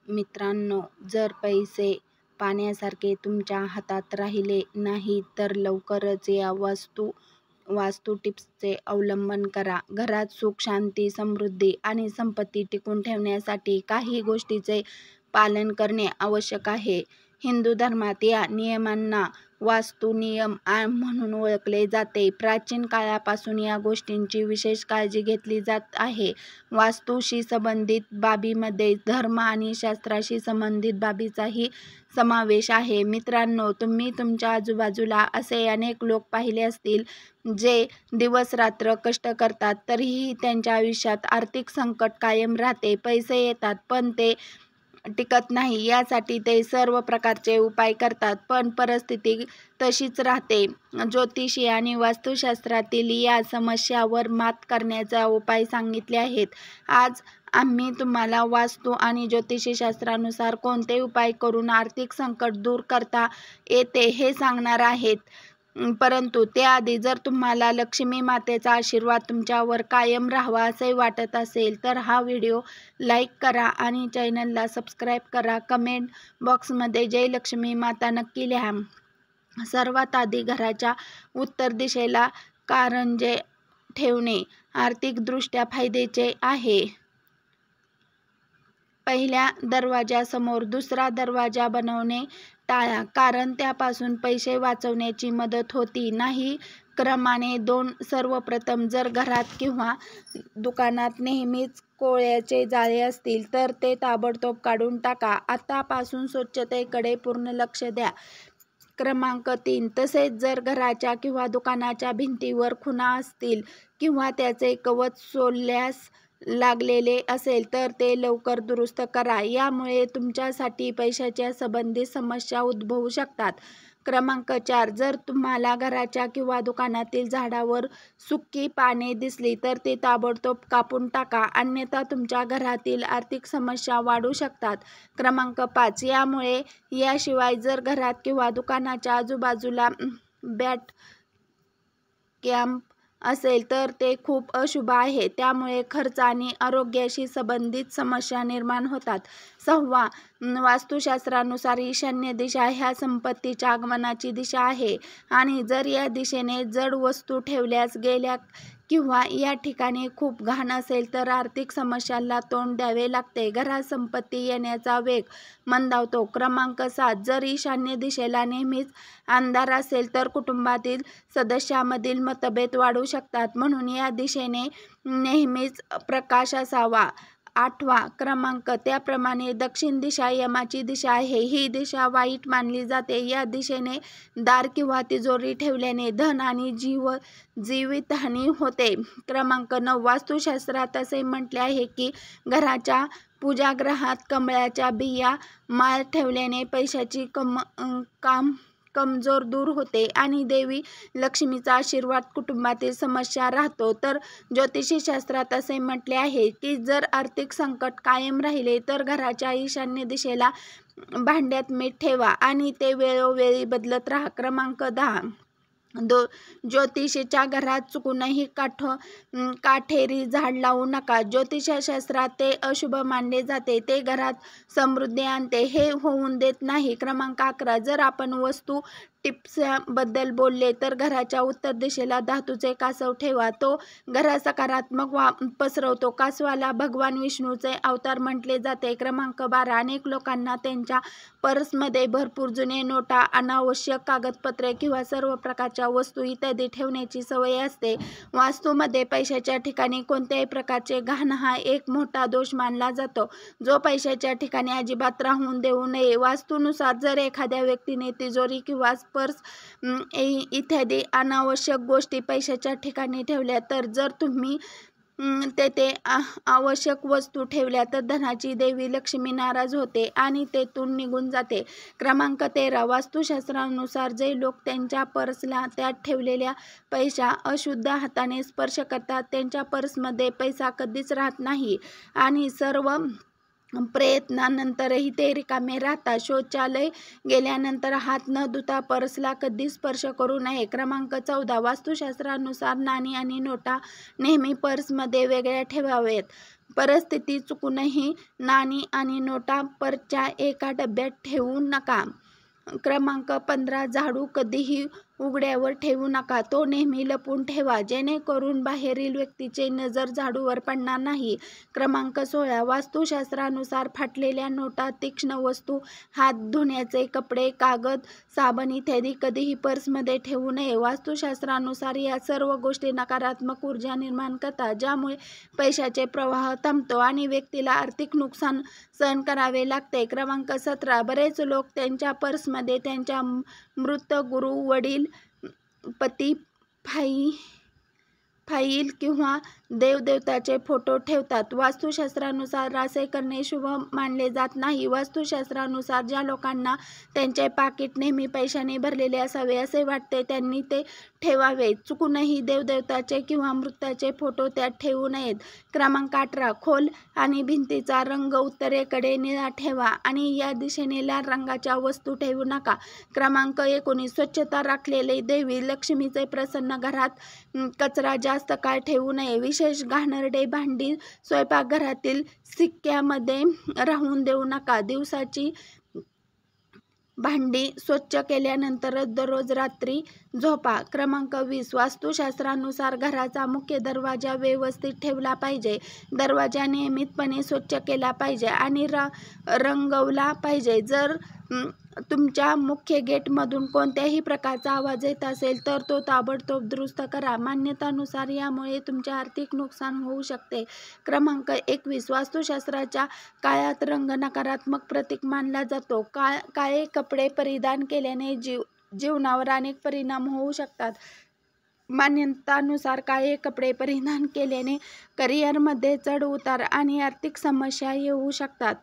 मित्रांनो, जर पैसे पाण्यासारखे तुमच्या हातात राहिले नाहीत तर लवकरच या वास्तू टिप्सचे अवलंबन करा. घरात सुख, शांती, समृद्धी आणि संपत्ती टिकून ठेवण्यासाठी काही गोष्टींचे पालन करणे आवश्यक आहे. हिंदू धर्मात या नियमांना वास्तू नियम म्हणून ओळखले जाते. प्राचीन काळापासून या गोष्टींची विशेष काळजी घेतली जात आहे. वास्तूशी संबंधित बाबींमध्ये धर्म आणि शास्त्राशी संबंधित बाबींचाही समावेश आहे. मित्रांनो, तुम्ही तुमच्या आजूबाजूला असे अनेक लोक पाहिले असतील जे दिवस-रात्र कष्ट करतात, तरीही त्यांच्या आयुष्यात आर्थिक संकट कायम राहते. पैसे येतात पण ते टिकत नाही. यासाठी ते सर्व प्रकारचे उपाय करतात, पण परिस्थिती तशीच राहते. ज्योतिषी आणि वास्तुशास्त्रातील या समस्यावर मात करण्याचे उपाय सांगितले आहेत. आज आम्ही तुम्हाला वास्तू आणि ज्योतिषशास्त्रानुसार कोणते उपाय करून आर्थिक संकट दूर करता येते हे सांगणार आहेत. परंतु त्याआधी जर तुम्हाला लक्ष्मी मातेचा आशीर्वाद तुमच्यावर कायम राहावा असे वाटत असेल तर हा व्हिडिओ लाईक करा आणि चॅनलला सबस्क्राईब करा. कमेंट बॉक्समध्ये जय लक्ष्मी माता नक्की लिहा. सर्वात आधी घराच्या उत्तर दिशेला कारंजे ठेवणे आर्थिकदृष्ट्या फायद्याचे आहे. पहिल्या दरवाजासमोर दुसरा दरवाजा बनवणे टाळा, कारण त्यापासून पैसे वाचवण्याची मदत होती नाही. क्रमाने 2. सर्वप्रथम, जर घरात किंवा दुकानात नेहमीच कोळ्याचे जाळे असतील तर ते ताबडतोब काढून टाका. आतापासून स्वच्छतेकडे पूर्ण लक्ष द्या. क्रमांक 3, तसेच जर घराच्या किंवा दुकानाच्या भिंतीवर खुणा असतील किंवा त्याचे कवच सोलल्यास लागलेले असेल तर ते लवकर दुरुस्त करा. यामुळे तुमच्यासाठी पैशाच्या संबंधित समस्या उद्भवू शकतात. क्रमांक 4, जर तुम्हाला घराच्या किंवा दुकानातील झाडावर सुकी पाने दिसली तर ती ताबडतोब कापून टाका, अन्यथा तुमच्या घरातील आर्थिक समस्या वाढू शकतात. क्रमांक 5, याशिवाय जर घरात किंवा दुकानाच्या आजूबाजूला बॅट कॅम्प असेल तर ते खूप अशुभ आहे. त्यामुळे खर्च आणि आरोग्याशी संबंधित समस्या निर्माण होतात. 6, वास्तुशास्त्रानुसार ईशान्य दिशा ह्या संपत्तीच्या आगमनाची दिशा आहे आणि जर या दिशेने जड वस्तू ठेवल्यास गेल्या किंवा या ठिकाणी खूप घाण असेल तर आर्थिक समस्यांना तोंड द्यावे लागते. घरात संपत्ती येण्याचा वेग मंदावतो. क्रमांक 7, जर ईशान्य दिशेला नेहमीच अंधार असेल तर कुटुंबातील सदस्यांमधील मतभेद वाढू शकतात, म्हणून या दिशेने नेहमीच प्रकाश असावा. 8, क्रमांक, त्याप्रमाणे दक्षिण दिशा यमाची दिशा आहे. ही दिशा वाईट मानली जाते. या दिशेने दार किंवा तिजोरी ठेवल्याने धन आणि जीवितहानी होते. क्रमांक 9, वास्तुशास्त्रात असे म्हटले आहे की घराच्या पूजागृहात कमळाच्या बिया माळ ठेवल्याने पैशाची कमजोर दूर होते आणि देवी लक्ष्मीचा आशीर्वाद कुटुंबातील समस्या राहतो. तर ज्योतिषशास्त्रात असे म्हटले आहे की जर आर्थिक संकट कायम राहिले तर घराच्या ईशान्य दिशेला भांड्यात मीठ ठेवा आणि ते वेळोवेळी बदलत राहा. क्रमांक 10, ज्योतिषीच्या घरात चुकूनही काटेरी झाड लावू नका. ज्योतिषशास्त्रात ते अशुभ मानले जाते. ते घरात समृद्धी आणते हे होऊन देत नाही. क्रमांक 11, जर आपण वास्तू टिप्सबद्दल बोलले तर घराच्या उत्तर दिशेला धातूचे कासव ठेवा. तो घरात सकारात्मक पसरवतो. कासवाला भगवान विष्णूचे अवतार म्हटले जाते. क्रमांक 12, अनेक लोकांना त्यांच्या पर्समध्ये भरपूर जुने नोटा, अनावश्यक कागदपत्रे किंवा सर्व प्रकारच्या वस्तू इत्यादी ठेवण्याची सवय असते. वास्तूमध्ये पैशाच्या ठिकाणी कोणत्याही प्रकारचे घाण हा एक मोठा दोष मानला जातो, जो पैशाच्या ठिकाणी अजिबात राहून देऊ नये. वास्तूनुसार जर एखाद्या व्यक्तीने तिजोरी किंवा पर्स इत्यादी अनावश्यक गोष्टी पैशाच्या ठिकाणी ठेवल्या तर जर तुम्ही तेथे आवश्यक वस्तू ठेवल्या तर धनाची देवी लक्ष्मी नाराज होते आणि तेथून निघून जाते. क्रमांक 13, वास्तुशास्त्रानुसार जे लोक त्यांच्या पर्सला त्यात ठेवलेल्या पैसा अशुद्ध हाताने स्पर्श करतात त्यांच्या पर्समध्ये पैसा कधीच राहत नाही आणि सर्व प्रयत्नानंतरही ते रिकामे राहतात. शौचालय गेल्यानंतर हात न धुता पर्सला कधी स्पर्श करू नये. क्रमांक 14, वास्तुशास्त्रानुसार नाणी आणि नोटा नेहमी पर्समध्ये वेगळ्या ठेवाव्यात. परिस्थिती चुकूनही नाणी आणि नोटा पर्सच्या एका डब्यात ठेवू नका. क्रमांक 15. झाडू कधीही उघड्यावर ठेवू नका. तो नेहमी लपवून ठेवा, जेणेकरून बाहेरील व्यक्तीची नजर झाडूवर पडणार नाही. क्रमांक 16. वास्तुशास्त्रानुसार फाटलेल्या नोटा, तीक्ष्ण वस्तू, हात धुण्याचे कपडे, कागद, साबण इत्यादी कधीही पर्समध्ये ठेवू नये. वास्तुशास्त्रानुसार या सर्व गोष्टी नकारात्मक ऊर्जा निर्माण करतात, ज्यामुळे पैशाचे प्रवाह थांबतो आणि व्यक्तीला आर्थिक नुकसान सहन करावे लागते. क्रमांक 17. बरेच लोक त्यांच्या पर्समध्ये त्यांच्या मृत गुरु, वडील, पती, फाईल किंवा देवदेवताचे फोटो ठेवतात. वास्तुशास्त्रानुसार असे करणे शुभ मानले जात नाही. वास्तुशास्त्रानुसार ज्या लोकांना त्यांचे पाकिट नेहमी पैशाने भरलेले असावे असे वाटते, त्यांनी ते ठेवावे. चुकूनही देवदेवताचे किंवा मृताचे फोटो त्यात ठेवू नयेत. क्रमांक 18. खोल आणि भिंतीचा रंग उत्तरेकडे निळा ठेवा आणि या दिशेने लाल रंगाच्या वस्तू ठेवू नका. क्रमांक 19. स्वच्छता राखलेले देवी लक्ष्मीचे प्रसन्न घरात कचरा जास्त काळ ठेवू नये. विशेष घाणेरडे भांडी स्वयंपाकघरातील शिक्क्यामध्ये राहून देऊ नका. दिवसाची भांडी स्वच्छ केल्यानंतरच दररोज रात्री झोपा. क्रमांक 20. वास्तुशास्त्रानुसार घराचा मुख्य दरवाजा व्यवस्थित ठेवला पाहिजे. दरवाजा नियमितपणे स्वच्छ केला पाहिजे आणि रंगवला पाहिजे. जर तुमच्या मुख्य गेटमधून कोणत्याही प्रकारचा आवाज येत असेल तर तो ताबडतोब दुरुस्त करा. मान्यतानुसार यामुळे तुमचे आर्थिक नुकसान होऊ शकते. क्रमांक 21. वास्तुशास्त्राच्या काळात रंग नकारात्मक प्रतीक मानला जातो. काळे कपडे परिधान केल्याने जीवनावर अनेक परिणाम होऊ शकतात. मान्यतानुसार काळे कपडे परिधान केल्याने करिअरमध्ये चढ उतार आणि आर्थिक समस्या येऊ शकतात.